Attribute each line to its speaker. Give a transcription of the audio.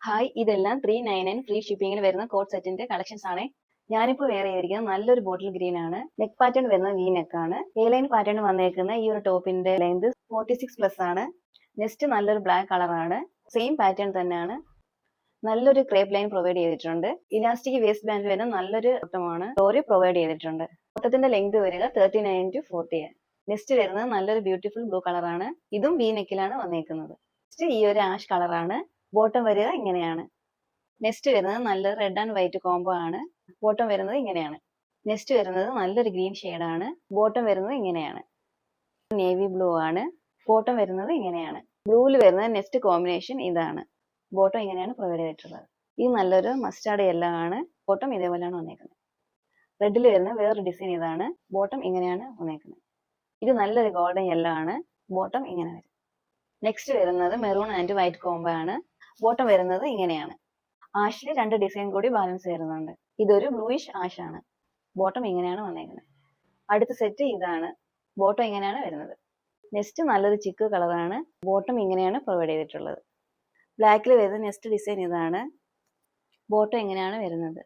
Speaker 1: Hi, ഇതെല്ലാം 399 free ഷിപ്പിംഗിൽ വരുന്ന coat സെറ്റിന്റെ കളക്ഷൻസ് ആണ്. ഞാനിപ്പോൾ വെയർ ചെയ്തിരിക്കുന്നത് നല്ലൊരു ബോട്ടിൽ ഗ്രീൻ ആണ്. നെക്ക് പാറ്റേൺ വരുന്നത് വി നെക്ക് ആണ്. എ ലൈൻ പാറ്റേൺ വന്നേക്കുന്ന ഈ ഒരു ടോപ്പിന്റെ ലെങ്ത് 46+ ആണ്. നെക്സ്റ്റ് നല്ലൊരു ബ്ലാക്ക് കളറാണ്. സെയിം പാറ്റേൺ തന്നെയാണ്. നല്ലൊരു ക്രേപ്പ് ലൈൻ പ്രൊവൈഡ് ചെയ്തിട്ടുണ്ട്. ഇലാസ്റ്റിക് വേസ്റ്റ് ബാൻഡ് വരുന്ന നല്ലൊരു ബോട്ടമാണ് ഡോറി പ്രൊവൈഡ് ചെയ്തിട്ടുണ്ട്. മൊത്തത്തിന്റെ ലെങ്ത് വരിക 39 to 40. നെക്സ്റ്റ് വരുന്നത് നല്ലൊരു ബ്യൂട്ടിഫുൾ ബ്ലൂ കളറാണ്. ഇതും വി നെക്കിലാണ് വന്നേക്കുന്നത്. നെക്സ്റ്റ് ഈ ഒരു ആഷ് കളറാണ്. ബോട്ടം വരിക ഇങ്ങനെയാണ്. നെക്സ്റ്റ് വരുന്നത് നല്ല റെഡ് ആൻഡ് വൈറ്റ് കോംബോ ആണ്. ബോട്ടം വരുന്നത് ഇങ്ങനെയാണ്. നെക്സ്റ്റ് വരുന്നത് നല്ലൊരു ഗ്രീൻ ആണ്. ബോട്ടം വരുന്നത് ഇങ്ങനെയാണ്. നേവി ബ്ലൂ ആണ്. ബോട്ടം വരുന്നത് ഇങ്ങനെയാണ്. ബ്ലൂവിൽ വരുന്ന നെക്സ്റ്റ് കോമ്പിനേഷൻ ഇതാണ്. ബോട്ടം ഇങ്ങനെയാണ് പ്രൊവൈഡ് ചെയ്തിട്ടുള്ളത്. ഈ നല്ലൊരു മസ്റ്റാർഡ് യെല്ലോ ആണ്. ബോട്ടം ഇതേപോലെയാണ് വന്നേക്കുന്നത്. റെഡിൽ വരുന്ന വേറൊരു ഡിസൈൻ ഇതാണ്. ബോട്ടം ഇങ്ങനെയാണ് വന്നേക്കുന്നത്. ഇത് നല്ലൊരു ഗോൾഡൻ യെല്ലോ ആണ്. ബോട്ടം ഇങ്ങനെ വരും. നെക്സ്റ്റ് വരുന്നത് മെറൂൺ ആൻഡ് വൈറ്റ് കോംബോ ആണ്. ബോട്ടം വരുന്നത് ഇങ്ങനെയാണ്. ആഷിൽ 2 ഡിസൈൻ കൂടി ബാലൻസ് വരുന്നുണ്ട്. ഇതൊരു ബ്ലൂയിഷ് ആഷ് ആണ്. ബോട്ടം ഇങ്ങനെയാണ് വന്നേക്കുന്നത്. അടുത്ത സെറ്റ് ഇതാണ്. ബോട്ടം ഇങ്ങനെയാണ് വരുന്നത്. നെക്സ്റ്റ് നല്ലൊരു ചിക്ക് കളറാണ്. ബോട്ടം ഇങ്ങനെയാണ് പ്രൊവൈഡ് ചെയ്തിട്ടുള്ളത്. ബ്ലാക്കിൽ വരുന്ന നെക്സ്റ്റ് ഡിസൈൻ ഇതാണ്. ബോട്ടം ഇങ്ങനെയാണ് വരുന്നത്.